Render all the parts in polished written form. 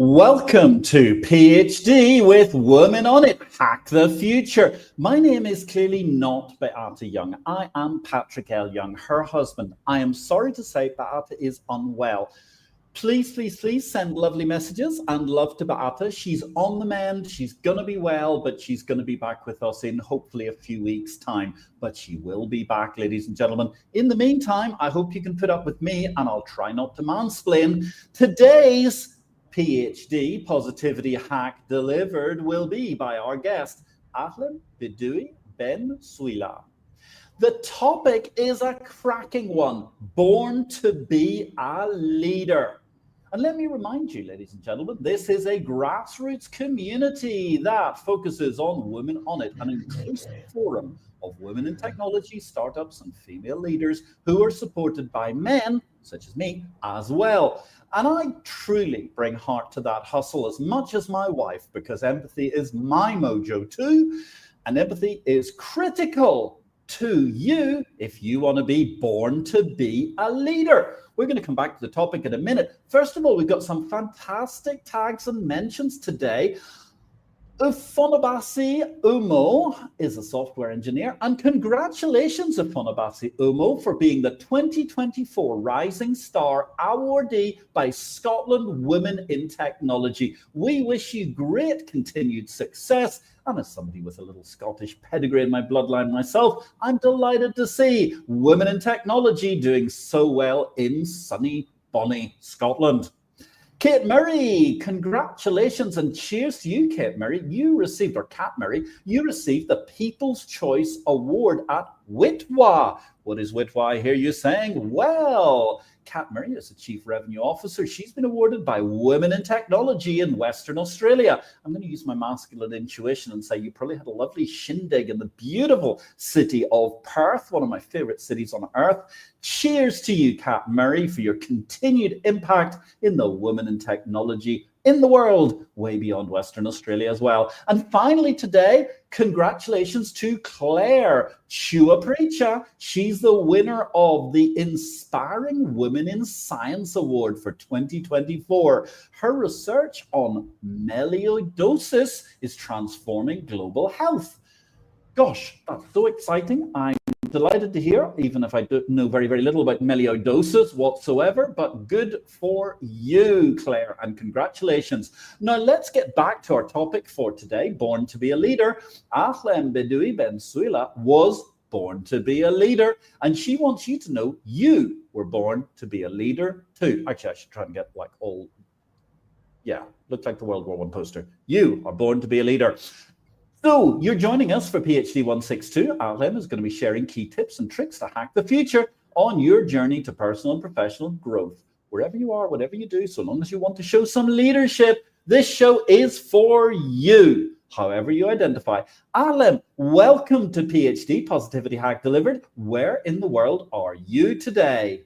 Welcome to PhD with Women on It, Hack the Future. My name is clearly not Beata Young. I am Patrick L. Young, her husband. I am sorry to say Beata is unwell. Please send lovely messages and love to Beata. She's on the mend. She's going to be well, but she's going to be back with us in hopefully a few weeks' time. But she will be back, ladies and gentlemen. In the meantime, I hope you can put up with me and I'll try not to mansplain. Today's PhD Positivity Hack delivered will be by our guest, Ahlem Bedoui Ben Souilah. The topic is a cracking one, born to be a leader. And let me remind you, ladies and gentlemen, this is a grassroots community that focuses on Women on It, an inclusive forum of women in technology, startups, and female leaders who are supported by men, such as me, as well. And I truly bring heart to that hustle as much as my wife, because empathy is my mojo too, and empathy is critical to you if you want to be born to be a leader. We're going to come back to the topic in a minute. First of all, we've got some fantastic tags and mentions today. Ufonobasi Umo is a software engineer, and congratulations, Ufonobasi Umo, for being the 2024 Rising Star awardee by Scotland Women in Technology. We wish you great continued success. And as somebody with a little Scottish pedigree in my bloodline myself, I'm delighted to see women in technology doing so well in sunny, bonny Scotland. Kate Murray, congratulations and cheers to you, Kate Murray. You received the People's Choice Award at Witwa. What is Witwa, I hear you saying? Well, Kat Murray is the Chief Revenue Officer. She's been awarded by Women in Technology in Western Australia. I'm going to use my masculine intuition and say you probably had a lovely shindig in the beautiful city of Perth, one of my favorite cities on earth. Cheers to you, Kat Murray, for your continued impact in the Women in Technology in the world, way beyond Western Australia as well. And finally today, congratulations to Claire Chua Preacher. She's the winner of the Inspiring Women in Science Award for 2024. Her research on melioidosis is transforming global health. Gosh, that's so exciting. I'm delighted to hear, even if I don't know very, very little about melioidosis whatsoever, but good for you, Claire, and congratulations. Now, let's get back to our topic for today, born to be a leader. Ahlem Bedoui Ben Souilah was born to be a leader, and she wants you to know you were born to be a leader too. Actually, I should try and get looked like the World War I poster. You are born to be a leader. So you're joining us for PhD 162. Ahlem is going to be sharing key tips and tricks to hack the future on your journey to personal and professional growth. Wherever you are, whatever you do, so long as you want to show some leadership, this show is for you, however you identify. Ahlem, welcome to PhD Positivity Hack Delivered. Where in the world are you today?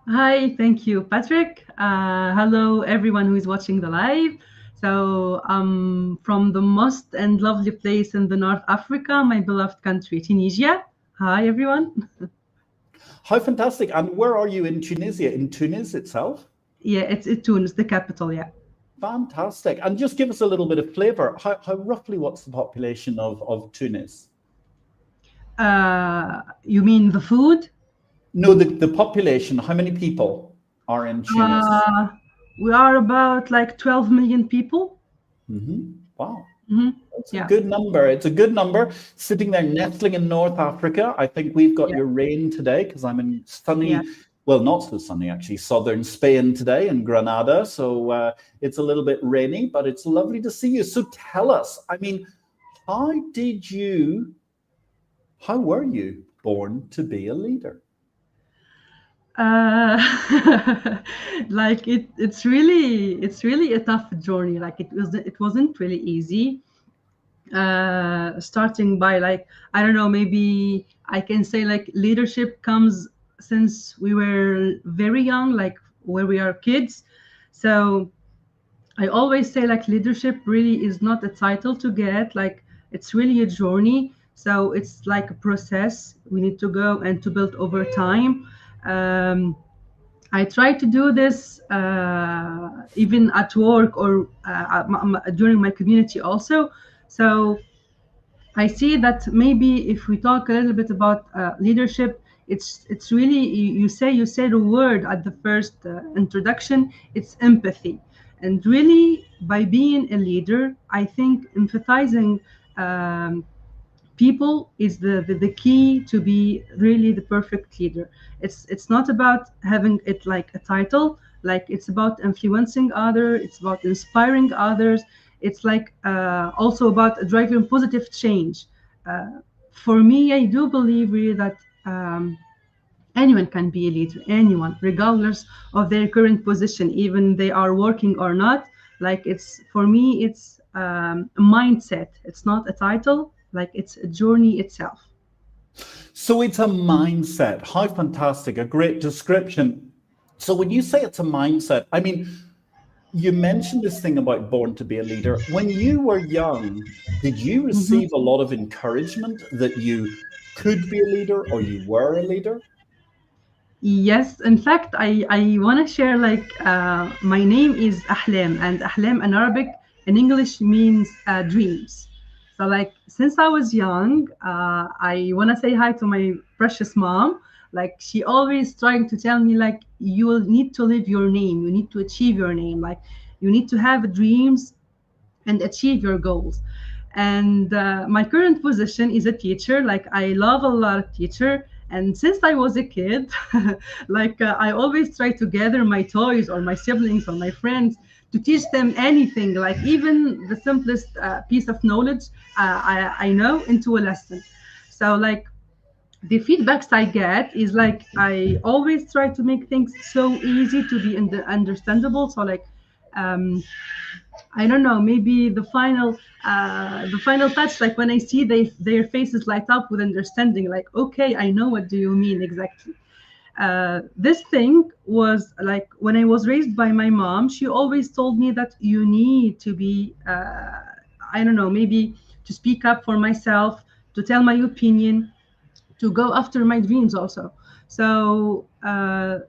Hi, thank you, Patrick. Hello, everyone who is watching the live. So from the most and lovely place in the North Africa, my beloved country, Tunisia. Hi, everyone. How fantastic. And where are you in Tunisia? In Tunis itself? Yeah, it's Tunis, the capital, yeah. Fantastic. And just give us a little bit of flavor. How roughly, what's the population of Tunis? You mean the food? No, the population. How many people are in Tunis? We are about like 12 million people. Mm-hmm. Wow. Mm-hmm. That's a good number. It's a good number. Sitting there nestling in North Africa. I think we've got your rain today because I'm in sunny, well, not so sunny actually, southern Spain today in Granada. So it's a little bit rainy, but it's lovely to see you. So tell us, I mean, how were you born to be a leader? Like it's really a tough journey. Like it wasn't really easy. Starting by like, I don't know, maybe I can say like leadership comes since we were very young, like where we are kids. So I always say like leadership really is not a title to get, like it's really a journey. So it's like a process we need to go and to build over time. I try to do this even at work or during my community also. So I see that maybe if we talk a little bit about leadership, it's really you say the word at the first introduction. It's empathy, and really by being a leader, I think empathizing um, people is the key to be really the perfect leader. It's not about having it like a title, like it's about influencing others, it's about inspiring others, it's like also about driving positive change. For me, I do believe really that anyone can be a leader, anyone, regardless of their current position, even they are working or not. Like it's for me, it's a mindset. It's not a title. Like it's a journey itself. So it's a mindset. How fantastic. A great description. So when you say it's a mindset, I mean, you mentioned this thing about born to be a leader. When you were young, did you receive a lot of encouragement that you could be a leader or you were a leader? Yes, in fact, I want to share like my name is Ahlem, and Ahlem in Arabic in English means dreams. So like since I was young, I want to say hi to my precious mom. Like she always trying to tell me like you will need to live your name, you need to achieve your name, like you need to have dreams and achieve your goals. And my current position is a teacher. Like I love a lot of teacher. And since I was a kid, like I always try to gather my toys or my siblings or my friends to teach them anything, like even the simplest piece of knowledge I know into a lesson. So like the feedbacks I get is like I always try to make things so easy to be understandable. So like um, I don't know, maybe the final touch, like when I see their faces light up with understanding, like, okay, I know what do you mean exactly. This thing was like when I was raised by my mom, she always told me that you need to be, I don't know, maybe to speak up for myself, to tell my opinion, to go after my dreams also. So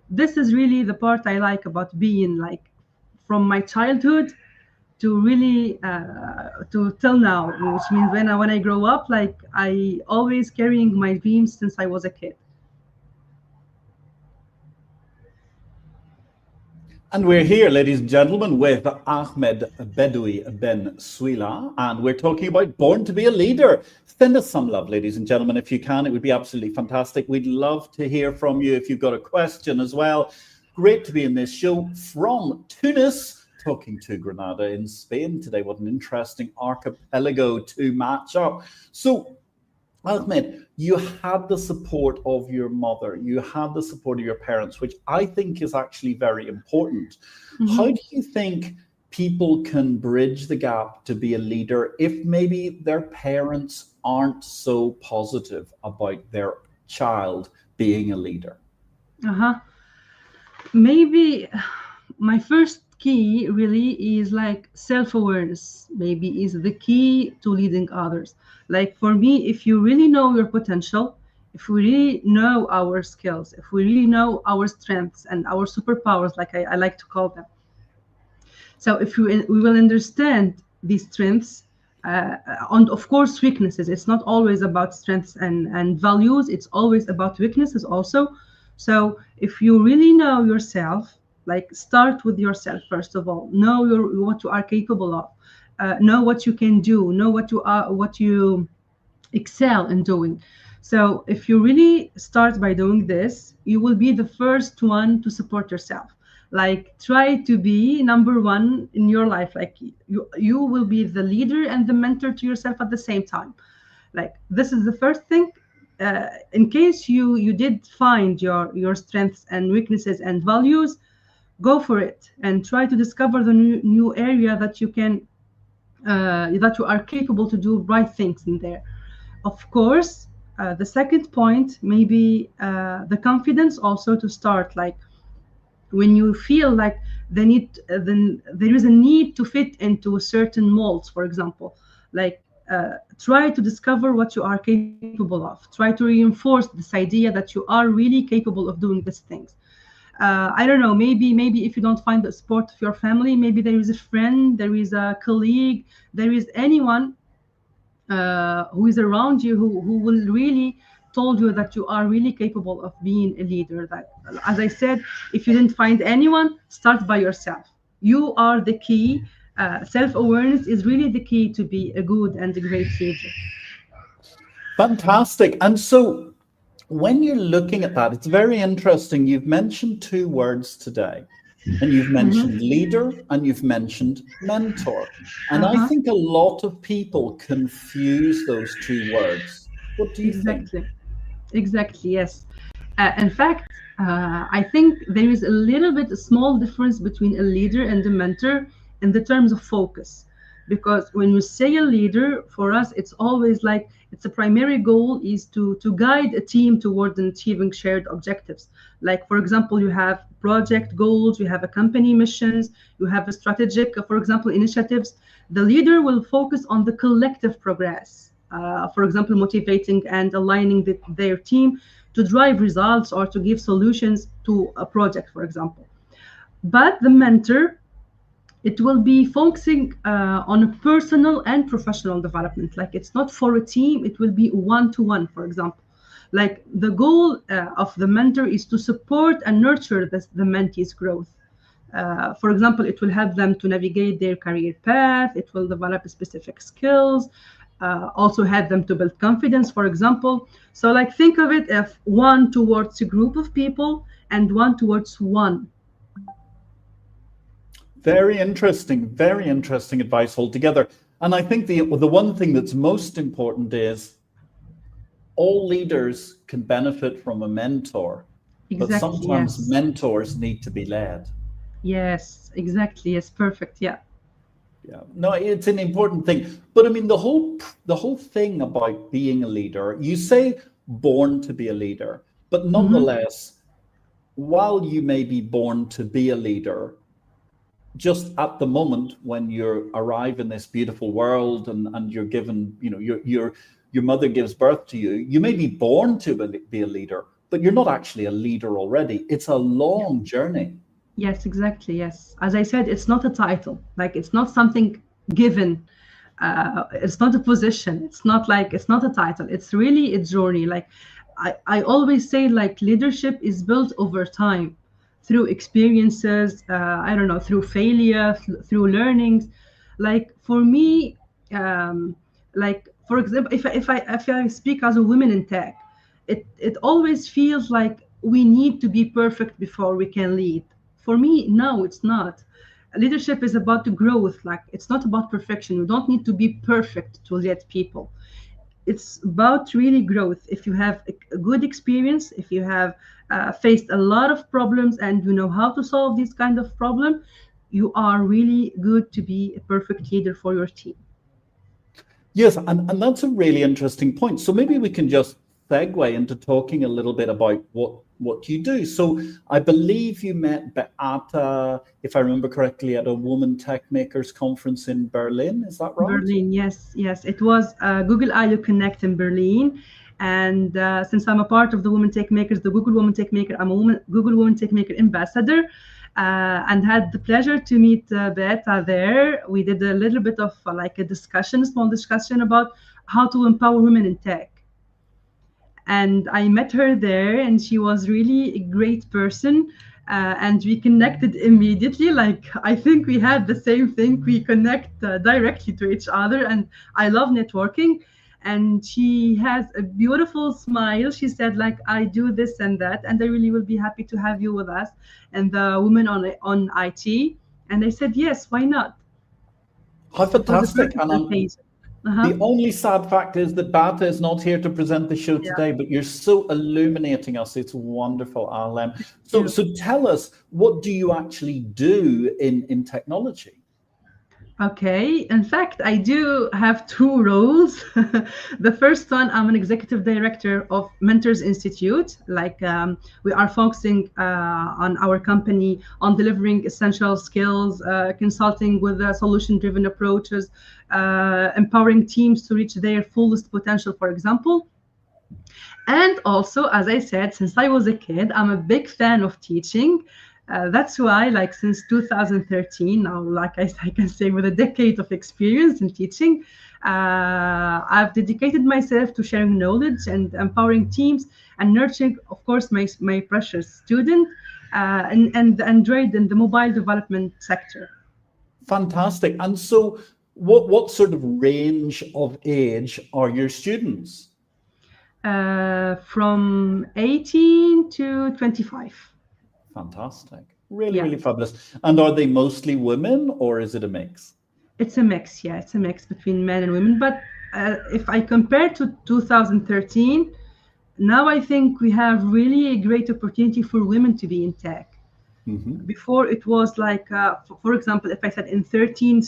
this is really the part I like about being like from my childhood to really to till now, which means when I grow up, like I always carrying my dreams since I was a kid. And we're here, ladies and gentlemen, with Ahmed Bedoui Ben Souilah, and we're talking about Born to be a Leader. Send us some love, ladies and gentlemen, if you can. It would be absolutely fantastic. We'd love to hear from you if you've got a question as well. Great to be in this show from Tunis, talking to Granada in Spain today. What an interesting archipelago to match up. So, Ahmed, you had the support of your mother, you had the support of your parents, which I think is actually very important. How Mhm. do you think people can bridge the gap to be a leader if maybe their parents aren't so positive about their child being a leader? Uh-huh. Maybe my first key really is like self-awareness, maybe is the key to leading others. Like for me, if you really know your potential, if we really know our skills, if we really know our strengths and our superpowers, like I like to call them. So if we will understand these strengths, and of course weaknesses, it's not always about strengths and values, it's always about weaknesses also. So if you really know yourself, like start with yourself first of all, know what you are capable of, know what you can do, know what you excel in doing. So if you really start by doing this, you will be the first one to support yourself. Like try to be number one in your life. Like you will be the leader and the mentor to yourself at the same time. Like this is the first thing. In case you did find your strengths and weaknesses and values, go for it and try to discover the new area that you can that you are capable to do right things in there. Of course, the second point, maybe the confidence also to start. Like when you feel like then there is a need to fit into certain molds, for example, like try to discover what you are capable of. Try to reinforce this idea that you are really capable of doing these things. I don't know, maybe if you don't find the support of your family, maybe there is a friend, there is a colleague, there is anyone who is around you who will really told you that you are really capable of being a leader. That, as I said, if you didn't find anyone, start by yourself. You are the key. Self-awareness is really the key to be a good and a great leader. Fantastic. And so when you're looking at that, it's very interesting. You've mentioned two words today, and you've mentioned leader and you've mentioned mentor. And I Uh-huh. think a lot of people confuse those two words. What do you think? Exactly. Exactly, yes. In fact, I think there is a little bit a small difference between a leader and a mentor in the terms of focus. Because when you say a leader, for us, it's always like it's a primary goal is to guide a team toward achieving shared objectives. Like, for example, you have project goals, you have a company missions, you have a strategic, for example, initiatives. The leader will focus on the collective progress, for example, motivating and aligning their team to drive results or to give solutions to a project, for example. But the mentor, it will be focusing on personal and professional development. Like it's not for a team, it will be one to one, for example. Like the goal of the mentor is to support and nurture the mentee's growth. For example, it will help them to navigate their career path. It will develop specific skills, also help them to build confidence, for example. So, like, think of it as one towards a group of people and one towards one. Very interesting advice altogether. And I think the one thing that's most important is all leaders can benefit from a mentor, but Exactly, sometimes yes. mentors need to be led. Yes, exactly. Yes, perfect. Yeah. Yeah, no, it's an important thing. But I mean, the whole thing about being a leader, you say born to be a leader, but Hmm. nonetheless, while you may be born to be a leader, just at the moment when you arrive in this beautiful world and you're given, your mother gives birth to you, you may be born to be a leader, but you're not actually a leader already. It's a Yeah. long journey. Yes, exactly. Yes. As I said, it's not a title. Like it's not something given. It's not a position. It's not a title. It's really a journey. Like I always say, like leadership is built over time through experiences, I don't know, through failure, through learnings. Like for me, like for example, if I speak as a woman in tech, it always feels like we need to be perfect before we can lead. For me, no, it's not. Leadership is about the growth. Like it's not about perfection. You don't need to be perfect to lead people. It's about really growth. If you have a good experience, if you have faced a lot of problems and you know how to solve this kind of problem, you are really good to be a perfect leader for your team. Yes, and that's a really interesting point. So maybe we can just segue into talking a little bit about what you do. So I believe you met Beata, if I remember correctly, at a Woman Tech Makers conference in Berlin. Is that right? Berlin, yes, yes. It was Google I/O Connect in Berlin. And since I'm a part of the Women Tech Makers, the Google Women Tech Maker, I'm a Google Women Tech Maker ambassador, and had the pleasure to meet Beata there. We did a little bit of like a discussion, small discussion about how to empower women in tech. And I met her there, and she was really a great person. And we connected immediately. Like I think we had the same thing. We connect directly to each other, and I love networking. And she has a beautiful smile. She said, like, I do this and that, and I really will be happy to have you with us and the women on IT. And I said, yes, why not? How It was a fantastic. perfect And occasion. Uh-huh. the only sad fact is that Beata is not here to present the show Yeah, today, but you're so illuminating us. It's wonderful, Ahlem. So, you. so tell us, what do you actually do in technology? Okay, in fact, I do have two roles. The first one, I'm an executive director of Mentors Institute. Like, we are focusing on our company on delivering essential skills, consulting with solution driven approaches, empowering teams to reach their fullest potential, for example. And also, as I said, since I was a kid, I'm a big fan of teaching. That's why, like, since 2013, now, like I can say, with a decade of experience in teaching, I've dedicated myself to sharing knowledge and empowering teams and nurturing, of course, my precious student and the Android and the mobile development sector. Fantastic. And so, what sort of range of age are your students? From 18 to 25. Fantastic. Really, Yeah. really fabulous. And are they mostly women or is it a mix? It's a mix, yeah, it's a mix between men and women. But if I compare to 2013, now I think we have really a great opportunity for women to be in tech. Hmm. Before it was like, for example, if I said in 30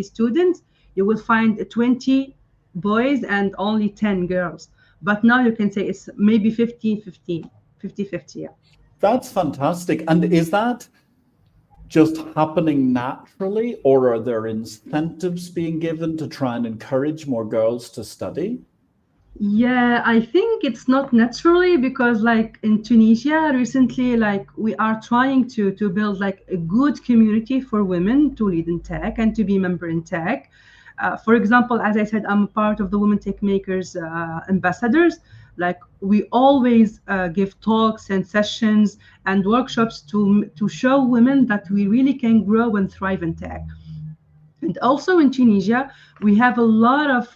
students, you will find 20 boys and only 10 girls. But now you can say it's maybe 15-15, 50-50, yeah. That's fantastic. And is that just happening naturally, or are there incentives being given to try and encourage more girls to study? Yeah, I think it's not naturally because like in Tunisia recently, like we are trying to build like a good community for women to lead in tech and to be member in tech. For example, as I said, I'm a part of the Women Tech Makers ambassadors. Like we always give talks and sessions and workshops to show women that we really can grow and thrive in tech. And also in Tunisia, we have a lot of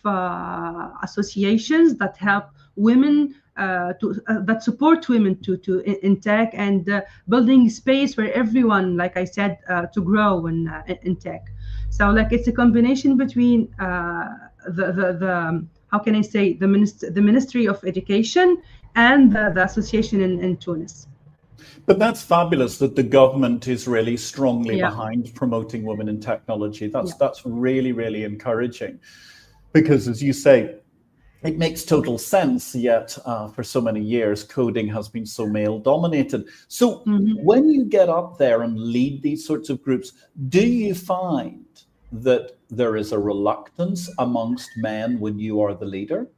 associations that help women that support women to in tech and building space where everyone, like I said, to grow in tech. So like it's a combination between the how can I say the Ministry of Education and the association in Tunis. But that's fabulous that the government is really strongly Yeah, behind promoting women in technology. yeah. That's really, really encouraging. Because as you say, it makes total sense, yet for so many years, coding has been so male dominated. So Mhm. when you get up there and lead these sorts of groups, do you find that there is a reluctance amongst men when you are the leader?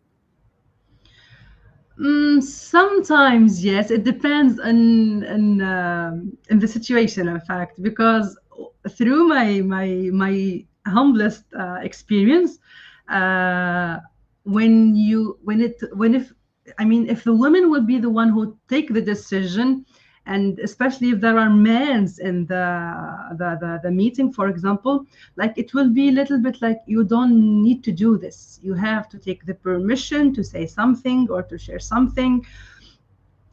Sometimes yes, it depends on the situation, in fact, because through my humblest experience, uh, when if I mean if the woman will be the one who take the decision, and especially if there are men in the meeting, for example, like it will be a little bit like you don't need to do this, you have to take the permission to say something or to share something.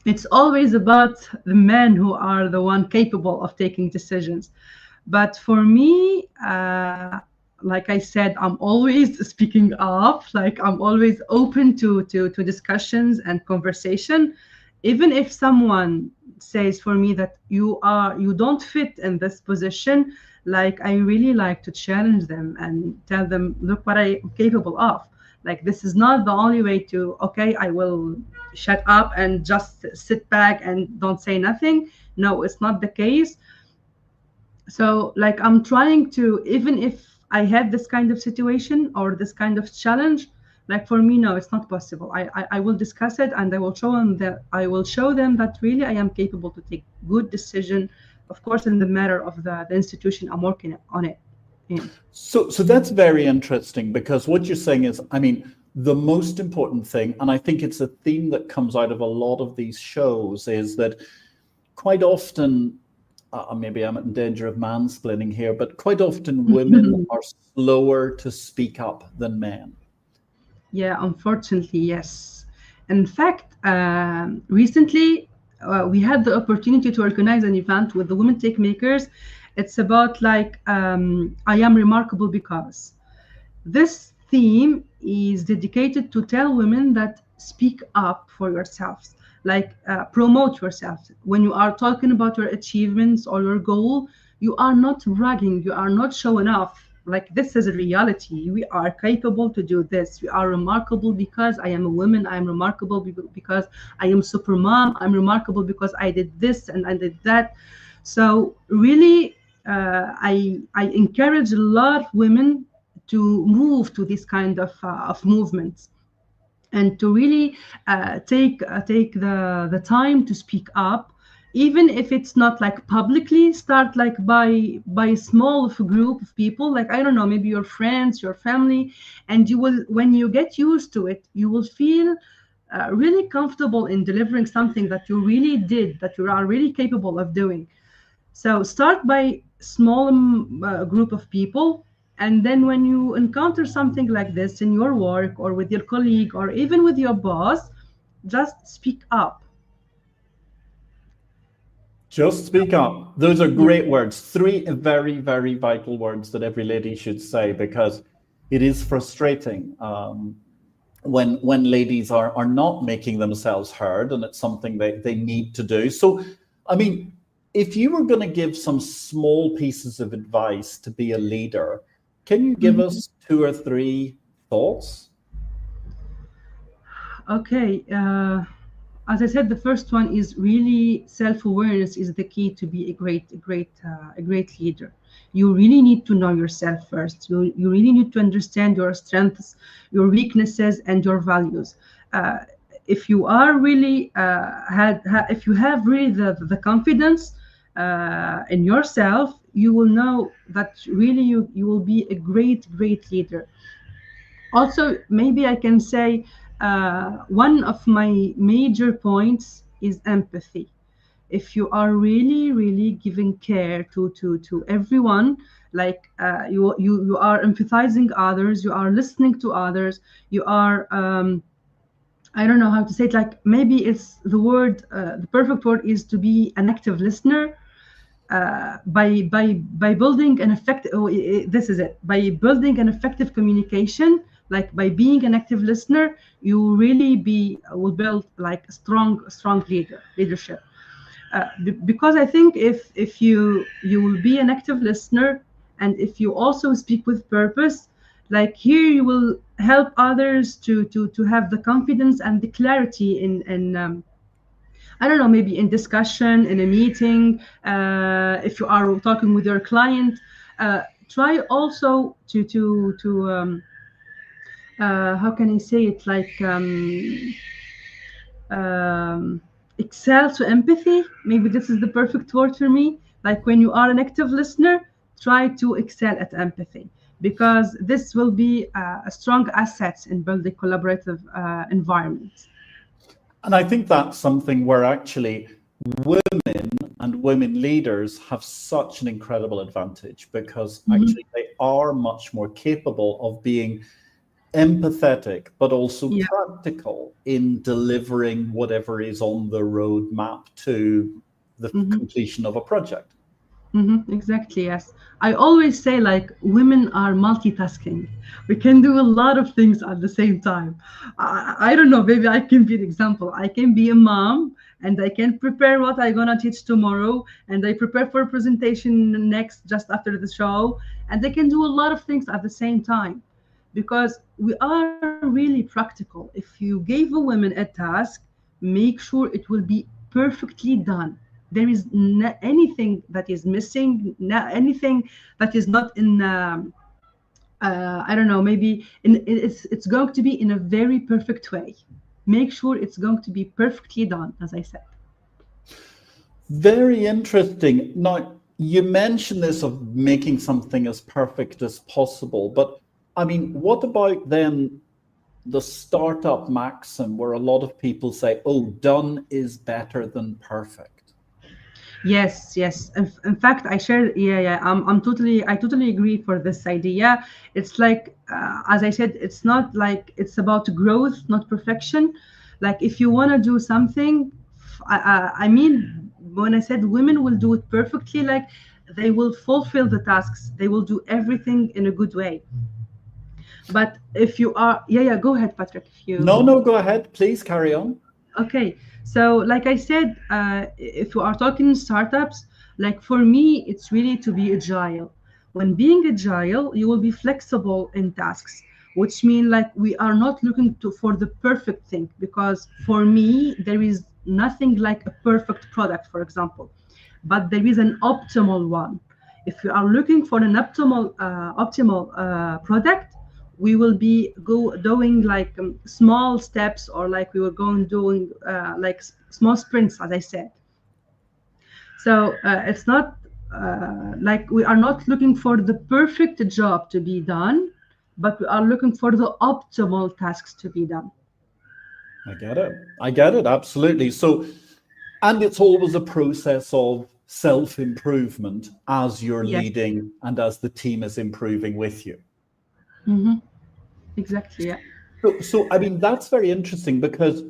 It's always about the men who are the one capable of taking decisions. But for me, like I said, I'm always speaking up, like I'm always open to discussions and conversation. Even if someone says for me that you don't fit in this position, like I really like to challenge them and tell them, look what I'm capable of. Like this is not the only way to, okay, I will shut up and just sit back and don't say nothing. No, it's not the case. So like I'm trying to, even if I have this kind of situation or this kind of challenge, like for me, no, it's not possible. I will discuss it and I will show them that really I am capable to take good decision, of course, in the matter of the institution I'm working on it in. So that's very interesting because what you're saying is, I mean, the most important thing, and I think it's a theme that comes out of a lot of these shows, is that quite often, maybe I'm in danger of mansplaining here, but quite often women are slower to speak up than men. Yeah, unfortunately, yes. In fact, recently we had the opportunity to organize an event with the Women Tech Makers. It's about like I am remarkable because this theme is dedicated to tell women that speak up for yourselves, like promote yourself. When you are talking about your achievements or your goal, you are not bragging, you are not showing off. Like this is a reality. We are capable to do this. We are remarkable because I am a woman. I am remarkable because I am super mom. I'm remarkable because I did this and I did that. So really, I encourage a lot of women to move to this kind of movements. and to really take the time to speak up, even if it's not like publicly. Start like by a small of a group of people, like I don't know, maybe your friends, your family, and you will, when you get used to it, you will feel really comfortable in delivering something that you really did, that you are really capable of doing. So start by small group of people, and then when you encounter something like this in your work or with your colleague or even with your boss, just speak up. Just speak up. Those are Yeah. great words. Three very, very vital words that every lady should say, because it is frustrating when ladies are not making themselves heard, and it's something they need to do. So, I mean, if you were going to give some small pieces of advice to be a leader, can you give Mhm. us two or three thoughts? Okay. As I said, the first one is really self-awareness is the key to be a great leader. You really need to know yourself first. You really need to understand your strengths, your weaknesses, and your values. Uh, if you are really if you have really the confidence in yourself, you will know that really you will be a great leader. Also, maybe I can say one of my major points is empathy. If you are really giving care to everyone, like you are empathizing others, you are listening to others, you are I don't know how to say it, like maybe it's the word, the perfect word is to be an active listener. By building an effective, this is it, by building an effective communication, like by being an active listener, you really be will build like a strong leadership. Because I think if you will be an active listener, and if you also speak with purpose, like here you will help others to have the confidence and the clarity in I don't know, maybe in discussion, in a meeting, if you are talking with your client, try also to how can I say it, like um, excel to empathy. Maybe this is the perfect word for me. Like when you are an active listener, try to excel at empathy, because this will be a strong asset in building collaborative environments. And I think that's something where actually women and women leaders have such an incredible advantage, because Mhm. actually they are much more capable of being empathetic, but also Yeah. practical in delivering whatever is on the roadmap to the Mhm. completion of a project. Exactly, yes. I always say like women are multitasking. We can do a lot of things at the same time. I don't know, maybe I can be an example. I can be a mom and I can prepare what I'm gonna teach tomorrow, and I prepare for a presentation next just after the show, and I can do a lot of things at the same time, because we are really practical. If you gave a woman a task, make sure it will be perfectly done. There is anything that is missing, anything that is not in I don't know, maybe it's going to be in a very perfect way. Make sure it's going to be perfectly done, as I said. Very interesting. Now, you mentioned this of making something as perfect as possible, but I mean, what about then the startup maxim where a lot of people say, oh, done is better than perfect? Yes. In fact, I share. Yeah. I totally agree for this idea. It's like, as I said, it's not like it's about growth, not perfection. Like if you want to do something, I mean, when I said women will do it perfectly, like they will fulfill the tasks, they will do everything in a good way. But if you are, yeah, go ahead, Patrick. If No, you no, go ahead. Please carry on. Okay, so like I said, if we are talking startups, like for me, it's really to be agile. When being agile, you will be flexible in tasks, which mean like we are not looking to for the perfect thing, because for me, there is nothing like a perfect product, for example, but there is an optimal one. If you are looking for an optimal product, we will be doing like small steps, or like we were going doing like small sprints, as I said. So it's not like we are not looking for the perfect job to be done, but we are looking for the optimal tasks to be done. I get it. I get it. Absolutely. So, and it's always a process of self-improvement as you're Yes. leading and as the team is improving with you. Hmm. Exactly. Yeah. So I mean, that's very interesting because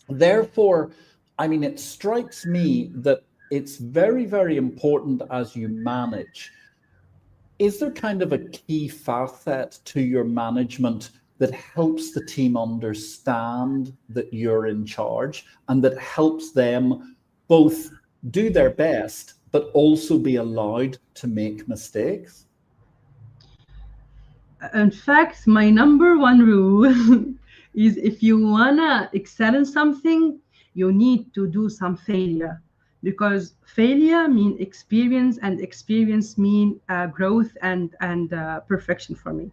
therefore, I mean, it strikes me that it's very, very important as you manage. Is there kind of a key facet to your management that helps the team understand that you're in charge and that helps them both do their best, but also be allowed to make mistakes? In fact, my number one rule is, if you wanna excel in something, you need to do some failure, because failure mean experience, and experience mean growth and perfection for me.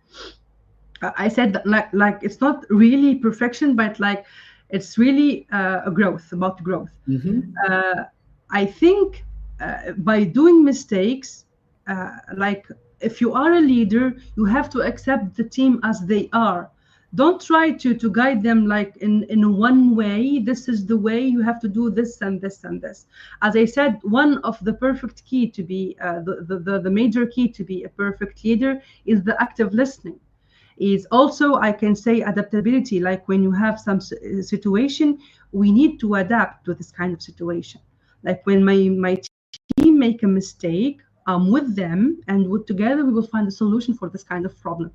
I said that, like it's not really perfection, but like it's really a growth, about growth. Mm-hmm. uh, I think by doing mistakes, like if you are a leader, you have to accept the team as they are. Don't try to guide them like in one way. This is the way you have to do this and this and this. As I said, one of the perfect key to be the major key to be a perfect leader is the active listening. Is also, I can say, adaptability. Like when you have some situation, we need to adapt to this kind of situation. Like when my team make a mistake, I'm with them, and with together we will find a solution for this kind of problem.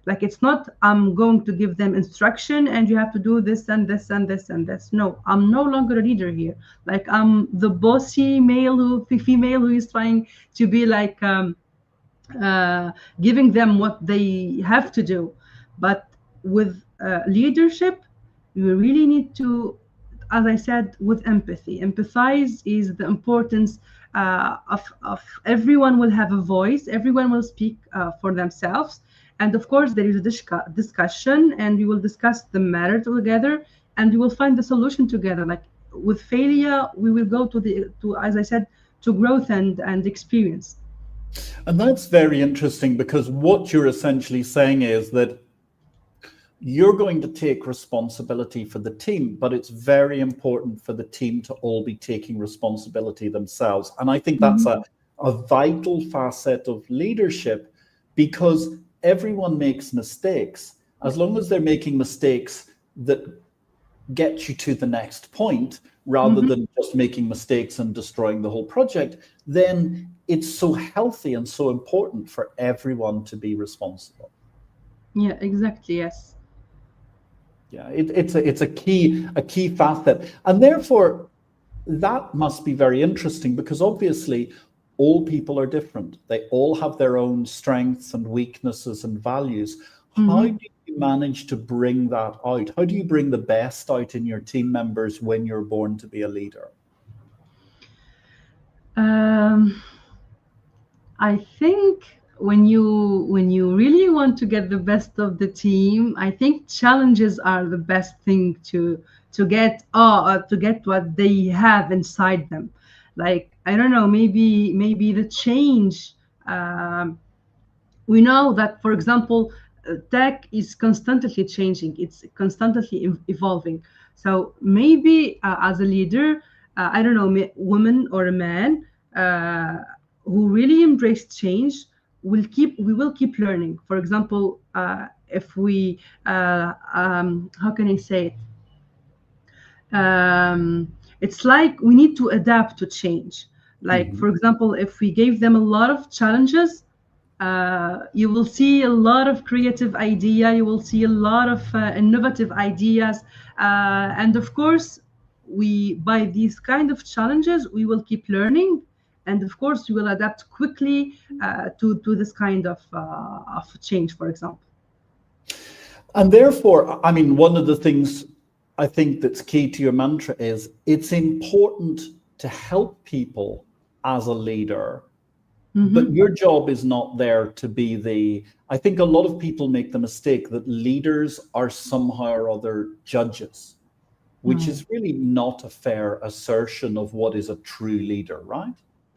Like it's not I'm going to give them instruction and you have to do this and this and this and this. No, I'm no longer a leader here. Like I'm the bossy male who female who is trying to be like uh, giving them what they have to do. But with leadership, you really need to, as I said, with empathy. Empathize is the importance of everyone will have a voice, everyone will speak for themselves. And of course, there is a discussion, and we will discuss the matter together, and we will find the solution together. Like with failure, we will go to, as I said, to growth and experience. And that's very interesting because what you're essentially saying is that you're going to take responsibility for the team, but it's very important for the team to all be taking responsibility themselves. And I think that's Mhm. a vital facet of leadership because everyone makes mistakes. As long as they're making mistakes that get you to the next point rather Mhm. than just making mistakes and destroying the whole project, then it's so healthy and so important for everyone to be responsible. Yeah, exactly. Yes. Yeah, it's a key facet, and therefore that must be very interesting because obviously all people are different. They all have their own strengths and weaknesses and values. How do Hmm. you manage to bring that out? How do you bring the best out in your team members when you're born to be a leader? Um, I think when you really want to get the best of the team, I think challenges are the best thing to get what they have inside them. Like I don't know, maybe the change. Um, we know that, for example, tech is constantly changing, it's constantly evolving. So maybe as a leader, I don't know, woman or a man uh, who really embrace change, we will keep learning. For example, if we how can I say it, it's like we need to adapt to change. Like Mhm. for example, if we gave them a lot of challenges, you will see a lot of creative idea, you will see a lot of innovative ideas, and of course we by these kind of challenges we will keep learning, and of course we will adapt quickly to this kind of change, for example. And therefore, I mean, one of the things I think that's key to your mantra is it's important to help people as a leader But Hmm. your job is not there to be I think a lot of people make the mistake that leaders are somehow or other judges, which No. is really not a fair assertion of what is a true leader, right?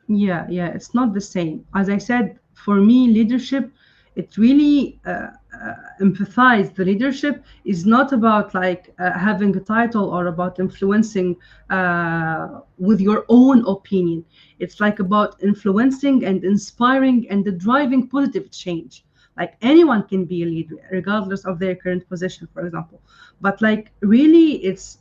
Yeah, yeah, it's not the same. As I said, for me, leadership, it really empathize. The leadership is not about like having a title or about influencing with your own opinion. It's like about influencing and inspiring and driving positive change. Like anyone can be a leader, regardless of their current position, for example. But like really, it's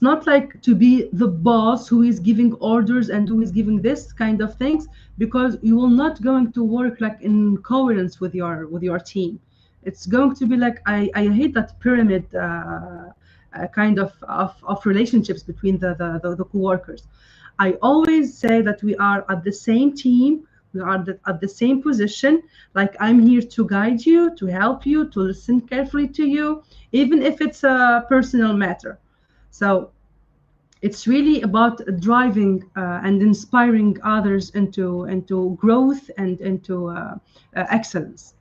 not like to be the boss who is giving orders and who is giving this kind of things, because you will not going to work like in coherence with your team. It's going to be like I hate that pyramid kind of relationships between the co-workers. I always say that we are at the same team, we are at the same position. Like I'm here to guide you, to help you, to listen carefully to you, even if it's a personal matter. So it's really about driving and inspiring others into growth and into excellence.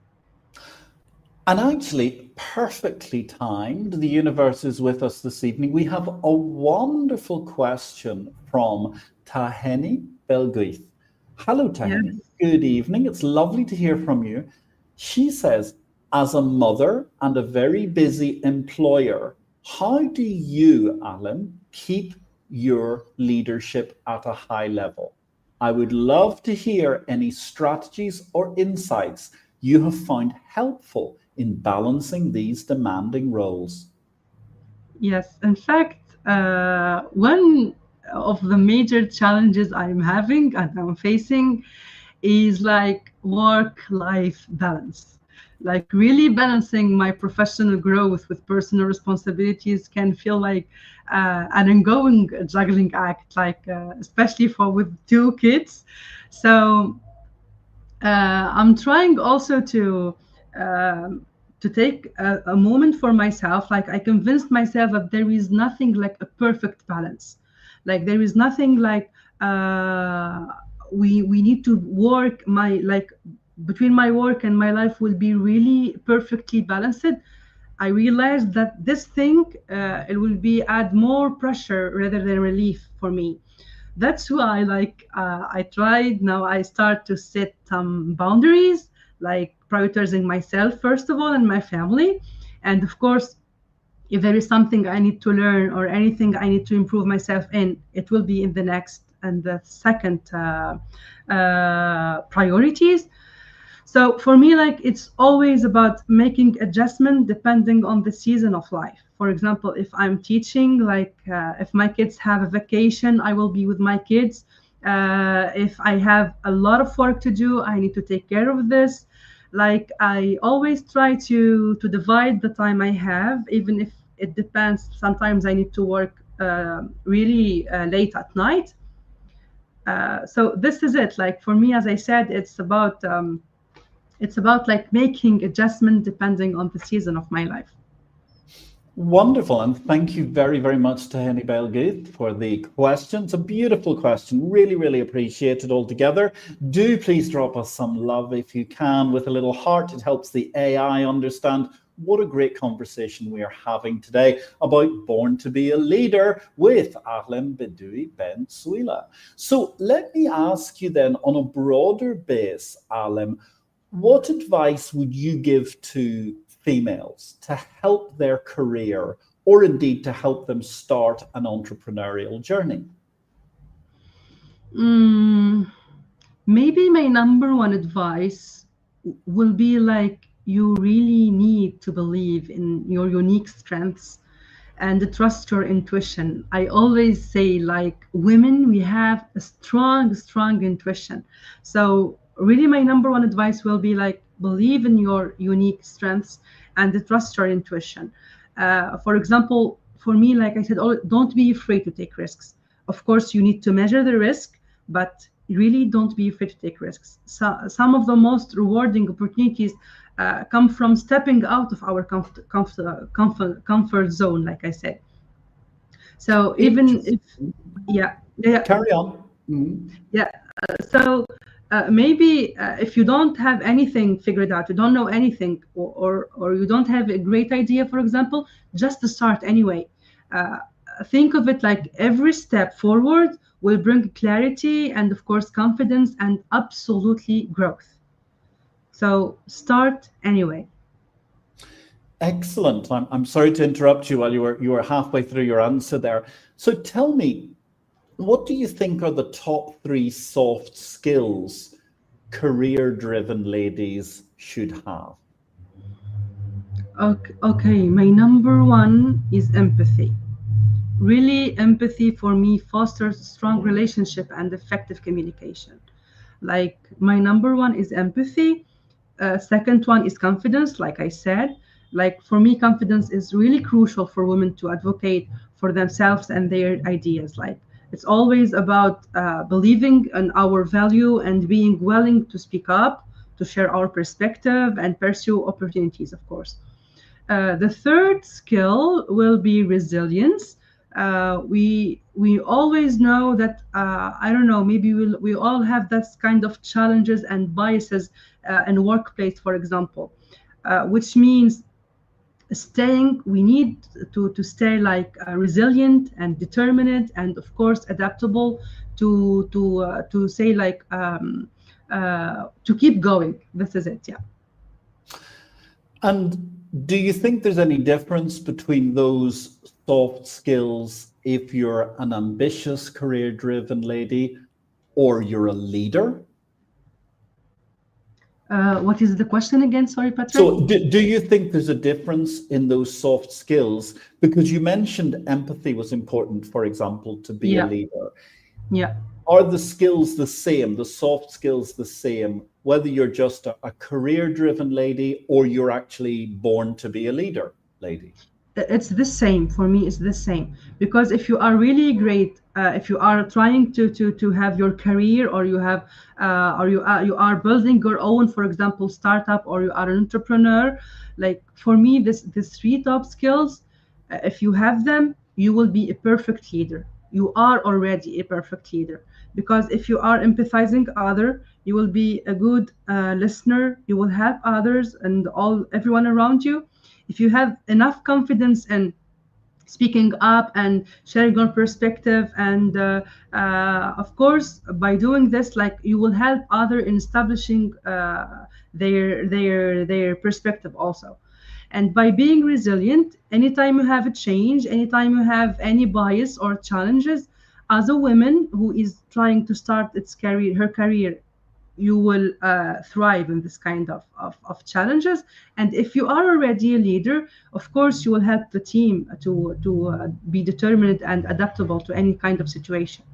And actually, perfectly timed. The universe is with us this evening. We have a wonderful question from Taheni Belguith. Hello, Taheni. Yes. Good evening. It's lovely to hear from you. She says, as a mother and a very busy employer, how do you, Alan, keep your leadership at a high level? I would love to hear any strategies or insights you have found helpful in balancing these demanding roles. Yes. In fact, one of the major challenges I'm having and I'm facing is like work-life balance. Like really balancing my professional growth with personal responsibilities can feel like an ongoing juggling act, like especially for with two kids. So I'm trying also um, to take a moment for myself. Like I convinced myself that there is nothing like a perfect balance. Like there is nothing like uh, we need to work my like between my work and my life will be really perfectly balanced. I realized that this thing it will be add more pressure rather than relief for me. That's why like I tried now I start to set some boundaries, like prioritizing myself first of all and my family. And of course, if there is something I need to learn or anything I need to improve myself in, it will be in the next and the second priorities. So for me, like it's always about making adjustment depending on the season of life. For example, if I'm teaching, like if my kids have a vacation, I will be with my kids. If I have a lot of work to do, I need to take care of this. Like I always try to divide the time I have, even if it depends. Sometimes I need to work really late at night. So this is it. Like for me, as I said, it's about like making adjustment depending on the season of my life. Wonderful. And thank you very, very much to Henny Belgate for the question. It's a beautiful question. Really, really appreciate it altogether. Do please drop us some love if you can with a little heart. It helps the AI understand what a great conversation we are having today about Born to be a Leader with Ahlem Bedoui Ben Souilah. So let me ask you then, on a broader base, Ahlem, what advice would you give to females to help their career or indeed to help them start an entrepreneurial journey? Mm, maybe my number one advice will be like you really need to believe in your unique strengths and trust your intuition. I always say, like, women, we have a strong, strong intuition. So, really, my number one advice will be like, believe in your unique strengths and trust your intuition. For example, for me, like I said, don't be afraid to take risks. Of course, you need to measure the risk, but really don't be afraid to take risks. So, some of the most rewarding opportunities come from stepping out of our comfort zone, like I said. So even if, Interesting. yeah, yeah, Carry on. Mm. Yeah. So maybe if you don't have anything figured out, you don't know anything, or you don't have a great idea, for example, just to start anyway. Uh, think of it like every step forward will bring clarity and, of course, confidence and absolutely growth. So start anyway. Excellent. I'm sorry to interrupt you while you were halfway through your answer there. So tell me, what do you think are the top three soft skills career-driven ladies should have? Okay, my number one is empathy. Really, empathy for me fosters strong relationship and effective communication. Like my number one is empathy. Second one is confidence, like I said. Like for me, confidence is really crucial for women to advocate for themselves and their ideas. Like it's always about believing in our value and being willing to speak up, to share our perspective and pursue opportunities, of course. The third skill will be resilience. We always know that I don't know, maybe we all have that kind of challenges and biases in workplace, for example, which means staying we need to stay like resilient and determined and, of course, adaptable to say like to keep going. This is it. Yeah. And do you think there's any difference between those soft skills if you're an ambitious, career-driven lady or you're a leader? What is the question again? Sorry, Patrick. So do you think there's a difference in those soft skills? Because you mentioned empathy was important, for example, to be a Yeah. leader. Yeah. Are the skills the same, the soft skills the same, whether you're just a career-driven lady or you're actually born to be a leader lady? It's the same for me. It's the same because if you are really great, if you are trying to have your career, or you have or you are building your own, for example, startup, or you are an entrepreneur, like for me, this three top skills, if you have them, you will be a perfect leader. You are already a perfect leader, because if you are empathizing other, you will be a good listener. You will help others and all everyone around you. If you have enough confidence in speaking up and sharing your perspective, and of course, by doing this, like you will help other in establishing their perspective also. And by being resilient, anytime you have a change, anytime you have any bias or challenges, as a woman who is trying to start her career, you will thrive in this kind of challenges. And if you are already a leader, of course, you will help the team to be determined and adaptable to any kind of situation.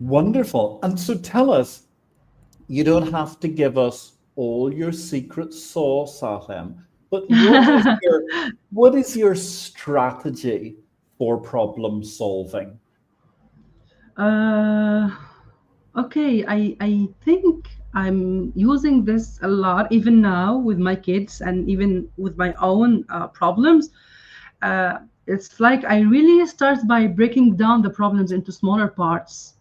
Wonderful. And so tell us, you don't have to give us all your secret sauce, Ahlem, but what is your strategy for problem solving? uh, okay, I think I'm using this a lot, even now with my kids and even with my own problems. It's like I really start by breaking down the problems into smaller parts.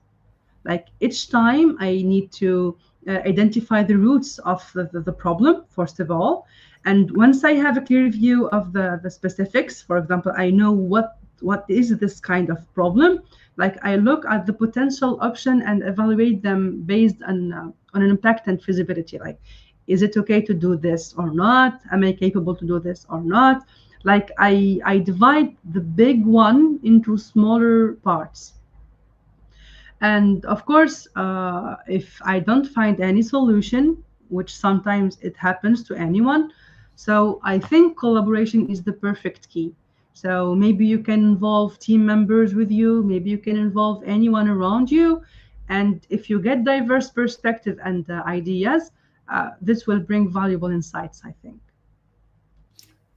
Like each time I need to identify the roots of the problem, first of all. And once I have a clear view of the specifics, for example, I know what is this kind of problem, like I look at the potential option and evaluate them based on an impact and feasibility. Like, is it okay to do this or not? Am I capable to do this or not? Like I divide the big one into smaller parts. And of course, if I don't find any solution, which sometimes it happens to anyone, so I think collaboration is the perfect key. So maybe you can involve team members with you, maybe you can involve anyone around you. And if you get diverse perspective and ideas, this will bring valuable insights, I think.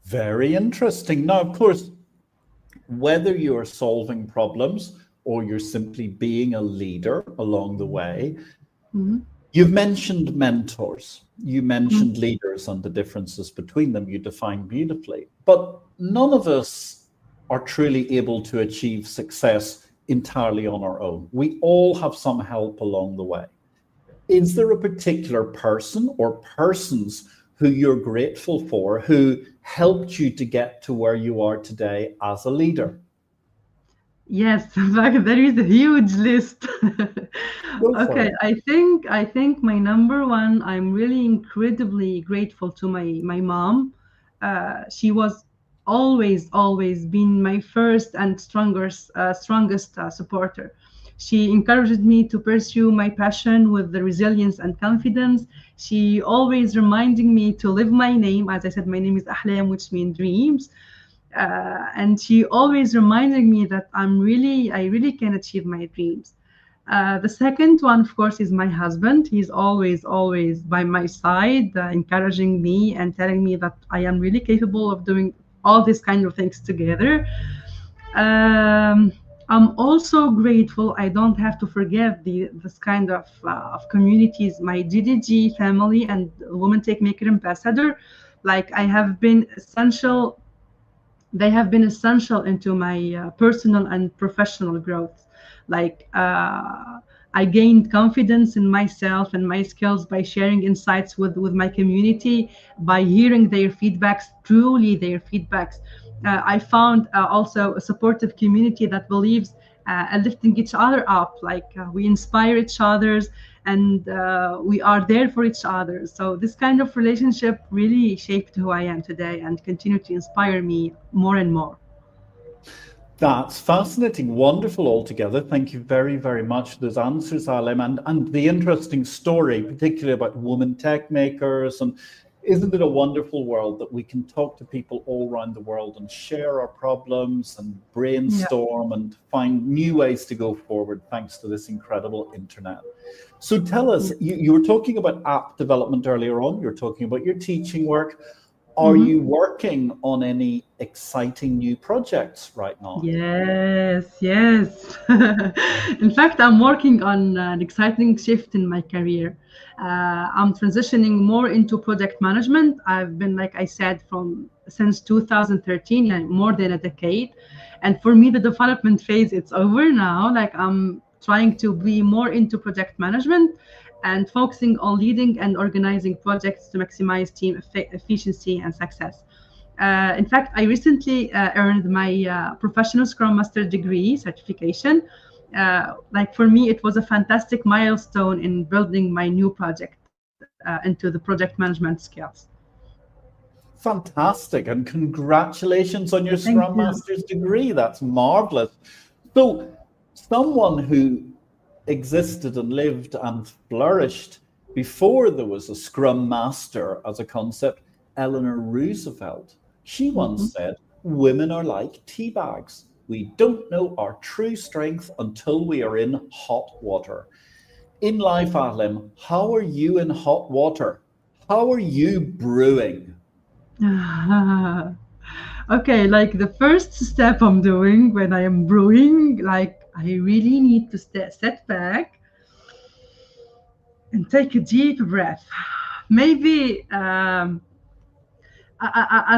Very interesting. Now, of course, whether you're solving problems or you're simply being a leader along the way, Mhm. you've mentioned mentors, you Mhm. mentioned leaders and the differences between them, you define beautifully. But none of us are truly able to achieve success entirely on our own. We all have some help along the way. Is there a particular person or persons who you're grateful for who helped you to get to where you are today as a leader? Yes, in fact, there is a huge list. Go for Okay, it. I think my number one, I'm really incredibly grateful to my mom. She was always been my first and strongest supporter. She encouraged me to pursue my passion with the resilience and confidence. She always reminding me to live my name. As I said, my name is Ahlem, which means dreams. And she always reminding me that I really can achieve my dreams. The second one, of course, is my husband. He's always by my side, encouraging me and telling me that I am really capable of doing all these kind of things together. Um, I'm also grateful. I don't have to forget this kind of communities. My GDG family and Women Take Maker Ambassador, like I have been essential they have been essential into my personal and professional growth. Like I gained confidence in myself and my skills by sharing insights with my community, by hearing their feedbacks, truly their feedbacks. I found also a supportive community that believes lifting each other up, like we inspire each others and we are there for each other. So this kind of relationship really shaped who I am today and continue to inspire me more and more. That's fascinating, wonderful altogether. Thank you very, very much for those answers, Ahlem, and the interesting story, particularly about women tech makers. And isn't it a wonderful world that we can talk to people all around the world and share our problems and Yeah. brainstorm and find new ways to go forward thanks to this incredible internet. So tell us, you were talking about app development earlier on, you're talking about your teaching work. Are Mhm. you working on any exciting new projects right now? Yes. In fact, I'm working on an exciting shift in my career. I'm transitioning more into project management. I've been, like I said, from since 2013, yeah, more than a decade. And for me, the development phase, it's over now. Like I'm trying to be more into project management and focusing on leading and organizing projects to maximize team efficiency and success. In fact, I recently earned my professional Scrum Master degree certification. Like for me, it was a fantastic milestone in building my new project into the project management skills. Fantastic, and congratulations on your Thank Scrum you. Master's degree. That's marvelous. So, someone who existed and lived and flourished before there was a Scrum Master as a concept, Eleanor Roosevelt, she Mhm. once said, "Women are like tea bags. We don't know our true strength until we are in hot water." In life, Ahlem, how are you in hot water? How are you brewing? Okay, like the first step I'm doing when I am brewing, like I really need to step back and take a deep breath. Maybe as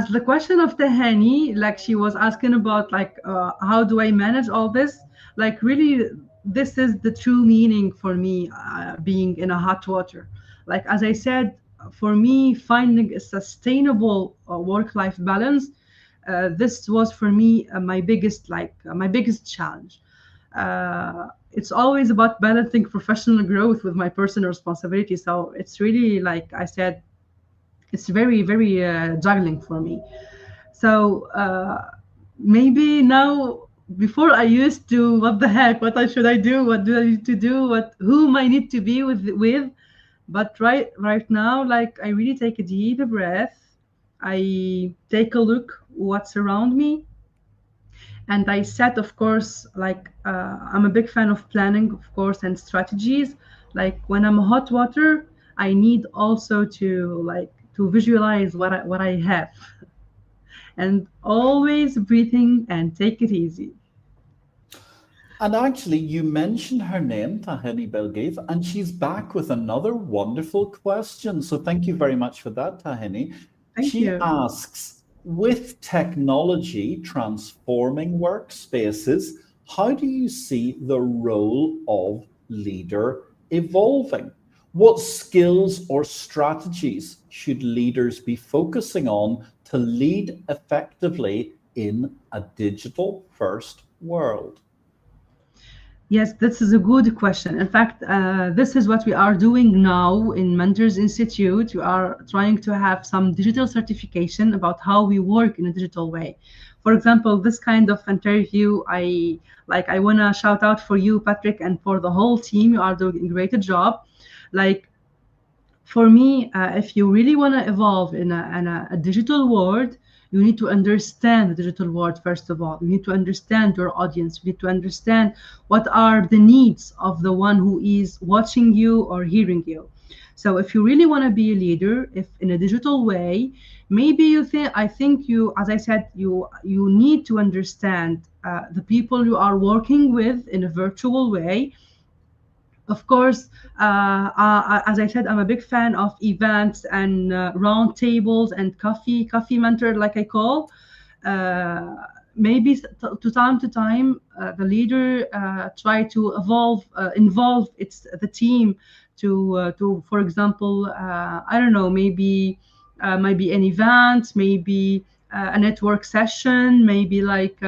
the question of Tehani, like she was asking about like how do I manage all this? Like really, this is the true meaning for me being in a hot water. Like as I said, for me finding a sustainable work-life balance, this was for me my biggest challenge. It's always about balancing professional growth with my personal responsibility. So it's really like I said, it's very juggling for me. So maybe now, before I used to what the heck, what I should I do, what do I need to do, what whom I need to be with. But right now, like I really take a deep breath. I take a look what's around me, and I set, of course, like I'm a big fan of planning, of course, and strategies. Like when I'm hot water, I need also to visualize what I have, and always breathing and take it easy. And actually, you mentioned her name, Tahini Belgave, and she's back with another wonderful question. So thank you very much for that, Tahini. Thank She you. asks, with technology transforming workspaces, how do you see the role of leader evolving? What skills or strategies should leaders be focusing on to lead effectively in a digital first world? Yes, this is a good question. In fact, this is what we are doing now in Mentors Institute. We are trying to have some digital certification about how we work in a digital way. For example, this kind of interview, I want to shout out for you, Patrick, and for the whole team. You are doing a great job. Like, for me, if you really want to evolve in a digital world, you need to understand the digital world first of all. You need to understand your audience. You need to understand what are the needs of the one who is watching you or hearing you. So if you really want to be a leader, if in a digital way, maybe you think I think you, as I said, you need to understand the people you are working with in a virtual way. Of course, as I said, I'm a big fan of events and round tables and coffee mentor, like I call. Maybe to time to time, the leader try to involve the team to, for example, I don't know, maybe an event, maybe a network session, maybe like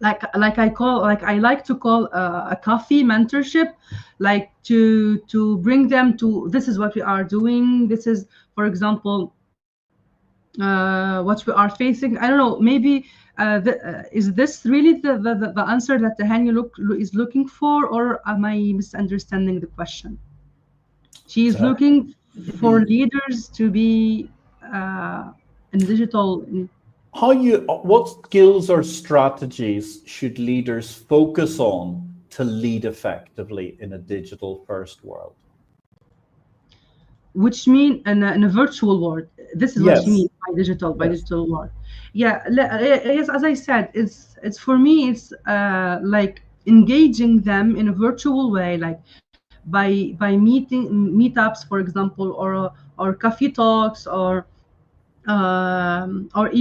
I like to call a coffee mentorship, like to bring them to, this is what we are doing, this is, for example, what we are facing. I don't know, maybe is this really the answer that the Hanya is looking for, or am I misunderstanding the question? She is looking for leaders to be in digital. What skills or strategies should leaders focus on to lead effectively in a digital first world? Which mean in a virtual world. This is what you Yes. mean by Yes. digital world. Yeah, yes, as I said, it's for me, it's like engaging them in a virtual way, like by meetups, for example, or coffee talks, or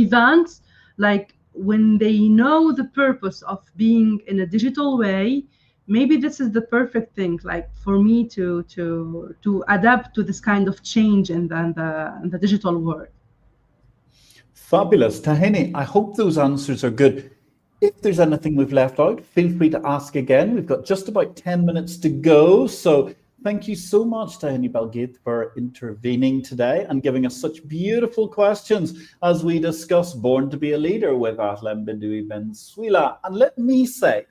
events, like when they know the purpose of being in a digital way. Maybe this is the perfect thing, like for me to adapt to this kind of change in the digital world. Fabulous. Tahini, I hope those answers are good. If there's anything we've left out, feel free to ask again. We've got just about 10 minutes to go. So thank you so much, Tahini Balgit, for intervening today and giving us such beautiful questions as we discuss Born to be a Leader with Ahlem Bedoui Ben Souilah. And let me say,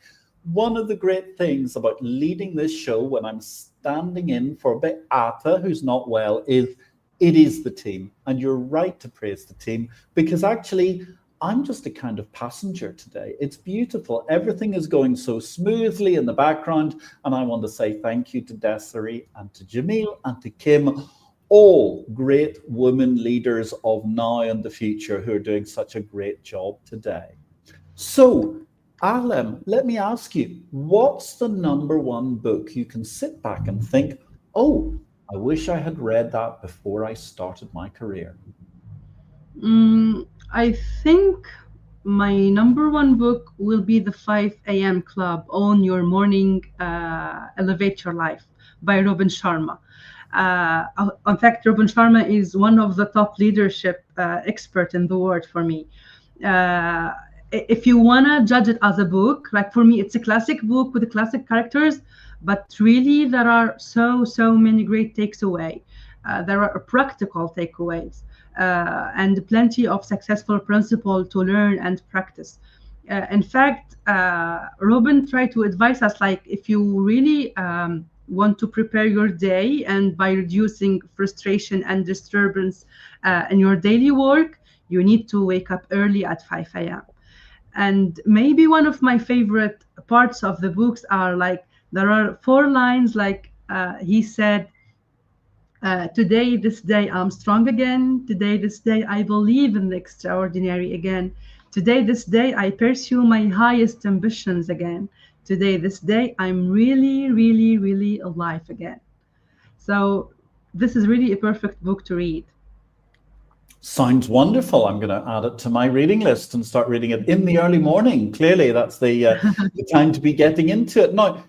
one of the great things about leading this show when I'm standing in for Beata, who's not well, is it is the team. And you're right to praise the team, because actually I'm just a kind of passenger today. It's beautiful. Everything is going so smoothly in the background. And I want to say thank you to Desiree and to Jamil and to Kim, all great women leaders of now and the future who are doing such a great job today. So, Ahlem, let me ask you, what's the number one book you can sit back and think, oh, I wish I had read that before I started my career? I think my number one book will be The 5 a.m. Club, Own Your Morning, Elevate Your Life, by Robin Sharma. In fact, Robin Sharma is one of the top leadership expert in the world for me. If you want to judge it as a book, like for me, it's a classic book with the classic characters, but really there are so many great takeaways. There are practical takeaways and plenty of successful principles to learn and practice. In fact, Robin tried to advise us, like if you really want to prepare your day and by reducing frustration and disturbance in your daily work, you need to wake up early at 5 a.m. And maybe one of my favorite parts of the books are like, there are 4 lines, like he said, today, this day, I'm strong again. Today, this day, I believe in the extraordinary again. Today, this day, I pursue my highest ambitions again. Today, this day, I'm really alive again. So this is really a perfect book to read. Sounds wonderful. I'm going to add it to my reading list and start reading it in the early morning. Clearly, that's the time to be getting into it. Now,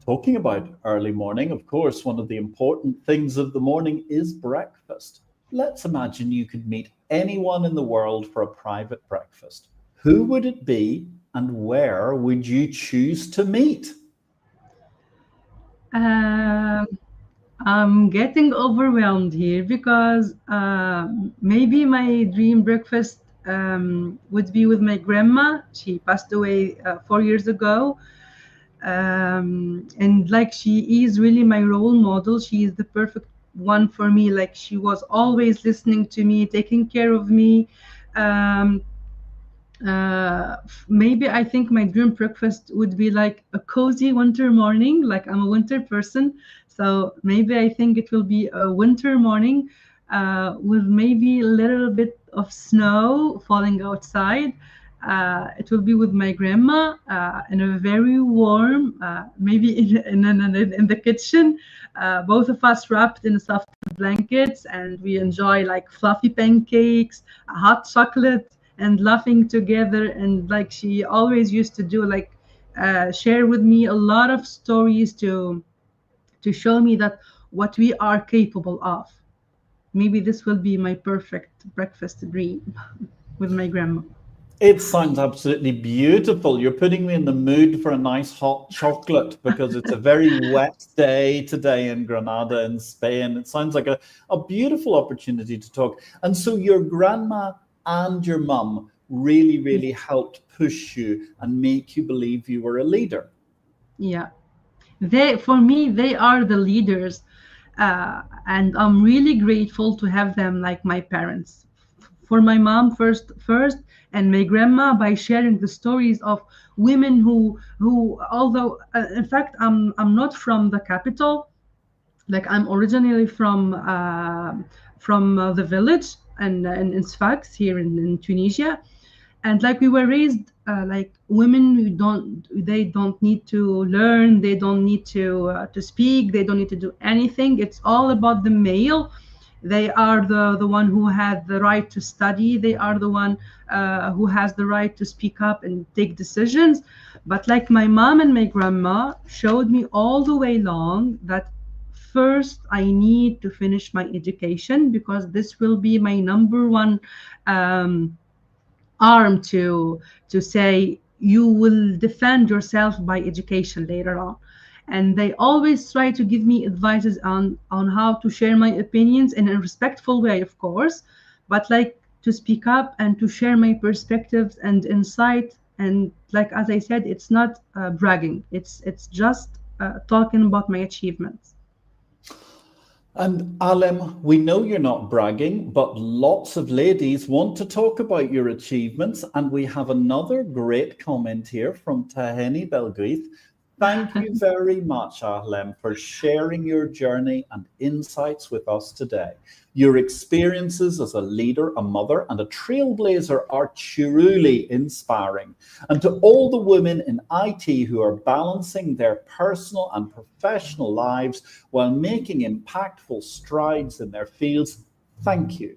talking about early morning, of course, one of the important things of the morning is breakfast. Let's imagine you could meet anyone in the world for a private breakfast. Who would it be and where would you choose to meet? Um, I'm getting overwhelmed here because maybe my dream breakfast would be with my grandma. She passed away 4 years ago. And like she is really my role model. She is the perfect one for me. Like she was always listening to me, taking care of me. Um, Maybe I think my dream breakfast would be like a cozy winter morning. Like I'm a winter person, so maybe I think it will be a winter morning with maybe a little bit of snow falling outside. It will be with my grandma in a very warm, maybe in the kitchen. Both of us wrapped in soft blankets, and we enjoy like fluffy pancakes, hot chocolate, and laughing together. And like she always used to do, like share with me a lot of stories to show me that what we are capable of. Maybe this will be my perfect breakfast dream with my grandma. It sounds absolutely beautiful. You're putting me in the mood for a nice hot chocolate because it's a very wet day today in Granada in Spain. It sounds like a beautiful opportunity to talk. And so your grandma and your mum really, really helped push you and make you believe you were a leader. Yeah, they, for me, they are the leaders, and I'm really grateful to have them like my parents. For my mom first, and my grandma by sharing the stories of women who although in fact I'm not from the capital. Like I'm originally from the village and in Sfax here in Tunisia. And like we were raised like women who don't need to learn, they don't need to speak, they don't need to do anything. It's all about the male. They are the one who had the right to study, they are the one who has the right to speak up and take decisions. But like my mom and my grandma showed me all the way long that first I need to finish my education, because this will be my number one um, arm to say you will defend yourself by education later on. And they always try to give me advices on how to share my opinions in a respectful way, of course, but like to speak up and to share my perspectives and insight. And like as I said, it's not bragging, it's just talking about my achievements. And Ahlem, we know you're not bragging, but lots of ladies want to talk about your achievements. And we have another great comment here from Taheni Belguith. Thank you very much, Ahlem, for sharing your journey and insights with us today. Your experiences as a leader, a mother, and a trailblazer are truly inspiring. And to all the women in IT who are balancing their personal and professional lives while making impactful strides in their fields, thank you.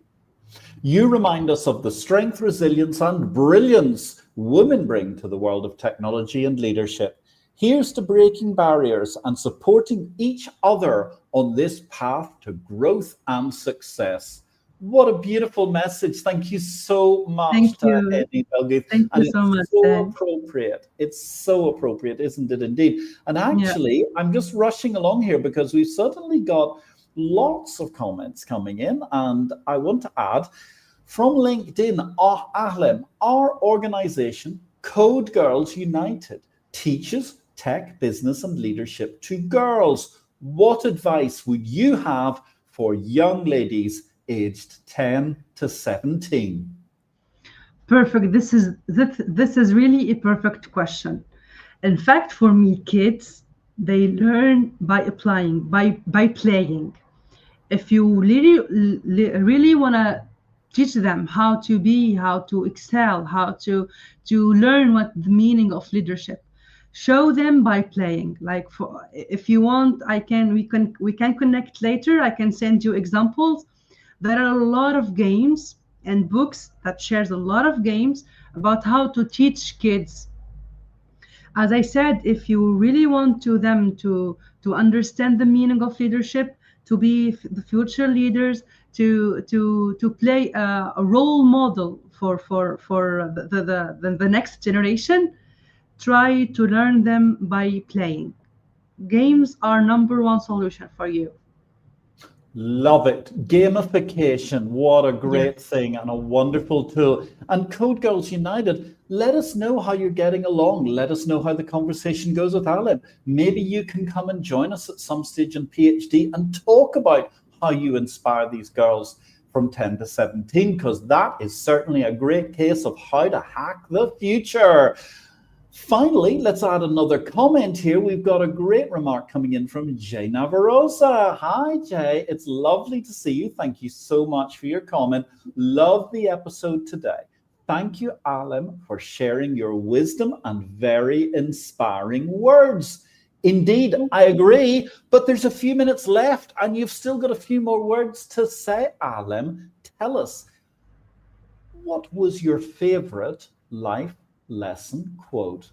You remind us of the strength, resilience, and brilliance women bring to the world of technology and leadership. Here's to breaking barriers and supporting each other on this path to growth and success. What a beautiful message. Thank you so much Thank to you. Henny Belgate. Thank you And so much, it's so Dan. appropriate. It's so appropriate, isn't it indeed? And Yeah. actually, I'm just rushing along here because we've suddenly got lots of comments coming in. And I want to add from LinkedIn, Ahlem, our organization, Code Girls United, teaches tech, business, and leadership to girls. What advice would you have for young ladies aged 10 to 17? Perfect. This is really a perfect question. In fact, for me, kids, they learn by applying, by playing. If you really want to teach them how to be, how to excel, how to learn what the meaning of leadership, show them by playing. Like, for if you want, I can we can connect later, I can send you examples. There are a lot of games and books that shares a lot of games about how to teach kids. As I said, if you really want to them to understand the meaning of leadership, to be the future leaders, to play a role model for the next generation, try to learn them by playing. Games are number one solution for you. Love it. Gamification. What a great Yes. thing and a wonderful tool. And Code Girls United, let us know how you're getting along. Let us know how the conversation goes with Ahlem. Maybe you can come and join us at some stage in PhD and talk about how you inspire these girls from 10 to 17, because that is certainly a great case of how to hack the future. Finally, let's add another comment here. We've got a great remark coming in from Jay Navarroza. Hi, Jay. It's lovely to see you. Thank you so much for your comment. Love the episode today. Thank you, Ahlem, for sharing your wisdom and very inspiring words. Indeed, I agree, but there's a few minutes left and you've still got a few more words to say, Ahlem. Tell us, what was your favorite life lesson quote?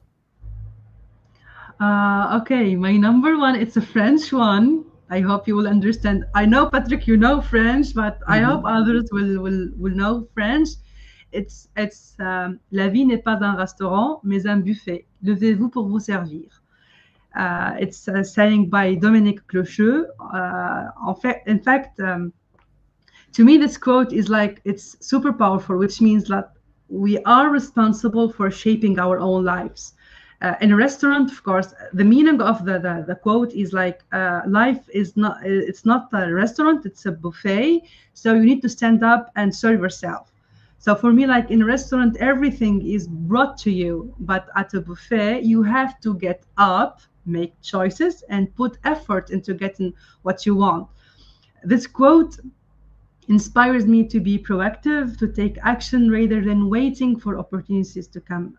Okay, my number one, it's a French one. I hope you will understand. I know, Patrick, you know French, but I hope others will know French. It's La vie n'est pas un restaurant, mais un buffet. Levez-vous pour vous servir. It's a saying by Dominique Clocheux. In fact, to me, this quote is like, it's super powerful, which means that we are responsible for shaping our own lives. In a restaurant, of course, the meaning of the quote is like, life is not, it's not a restaurant, it's a buffet. So you need to stand up and serve yourself. So for me, like in a restaurant, everything is brought to you, but at a buffet, you have to get up, make choices, and put effort into getting what you want. This quote inspires me to be proactive, to take action rather than waiting for opportunities to come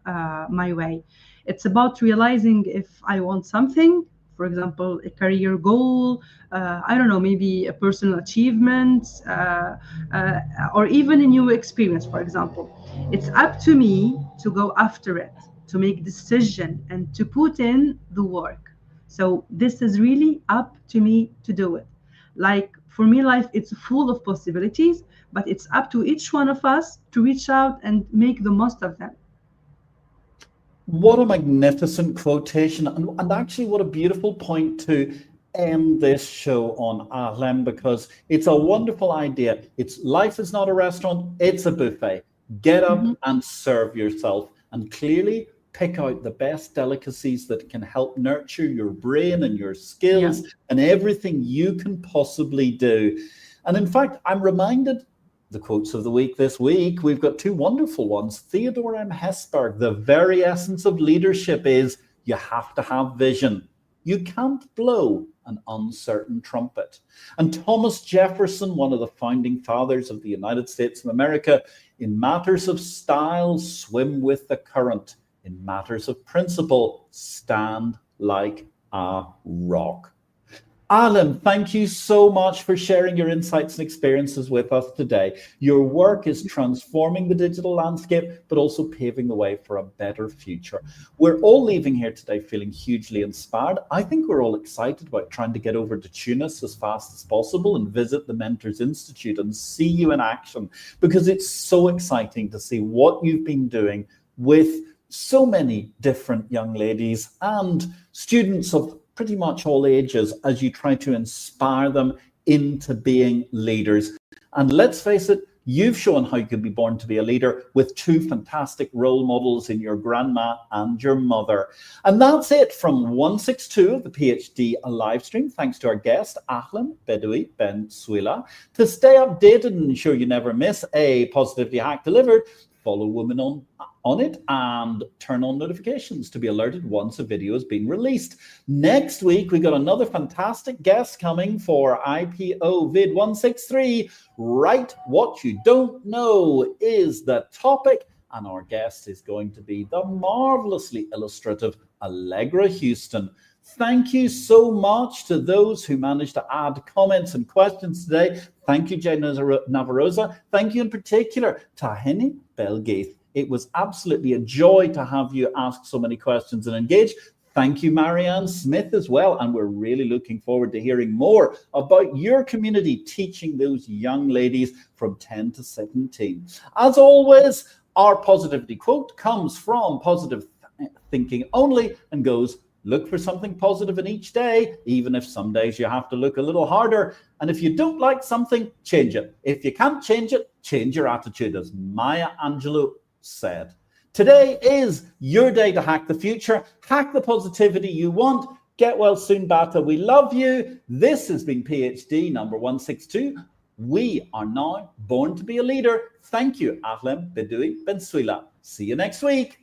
my way. It's about realizing if I want something, for example, a career goal, I don't know, maybe a personal achievement, or even a new experience, for example. It's up to me to go after it, to make decision and to put in the work. So this is really up to me to do it. Like for me, life it's full of possibilities, but it's up to each one of us to reach out and make the most of them. What a magnificent quotation, and actually what a beautiful point to end this show on, Ahlem, because it's a wonderful idea. It's life is not a restaurant, it's a buffet. Get up and serve yourself, and clearly pick out the best delicacies that can help nurture your brain and your skills and everything you can possibly do. And in fact, I'm reminded, the quotes of the week this week, we've got two wonderful ones. Theodore M. Hesberg, the very essence of leadership is you have to have vision. You can't blow an uncertain trumpet. And Thomas Jefferson, one of the founding fathers of the United States of America, in matters of style, swim with the current. In matters of principle, stand like a rock. Ahlem, thank you so much for sharing your insights and experiences with us today. Your work is transforming the digital landscape, but also paving the way for a better future. We're all leaving here today feeling hugely inspired. I think we're all excited about trying to get over to Tunis as fast as possible and visit the Mentors Institute and see you in action, because it's so exciting to see what you've been doing with so many different young ladies and students of pretty much all ages as you try to inspire them into being leaders. And let's face it, you've shown how you can be born to be a leader with two fantastic role models in your grandma and your mother. And that's it from 162 of the PhD live stream. Thanks to our guest, Ahlem Bedoui Ben Souilah. To stay updated and ensure you never miss a Positively Hack Delivered, follow Women on it and turn on notifications to be alerted once a video has been released. Next week, we got another fantastic guest coming for IPO Vid 163. Write What You Don't Know is the topic, and our guest is going to be the marvelously illustrative Allegra Houston. Thank you so much to those who managed to add comments and questions today. Thank you, Jane Navarroza. Thank you in particular to Henny Belgaith. It was absolutely a joy to have you ask so many questions and engage. Thank you, Marianne Smith, as well. And we're really looking forward to hearing more about your community teaching those young ladies from 10 to 17. As always, our positivity quote comes from Positive Thinking Only and goes, look for something positive in each day, even if some days you have to look a little harder. And if you don't like something, change it. If you can't change it, change your attitude, as Maya Angelou said. Today is your day to hack the future. Hack the positivity you want. Get well soon, Beata. We love you. This has been PhD number 162. We are now born to be a leader. Thank you, Ahlem Bedoui Ben Souilah. See you next week.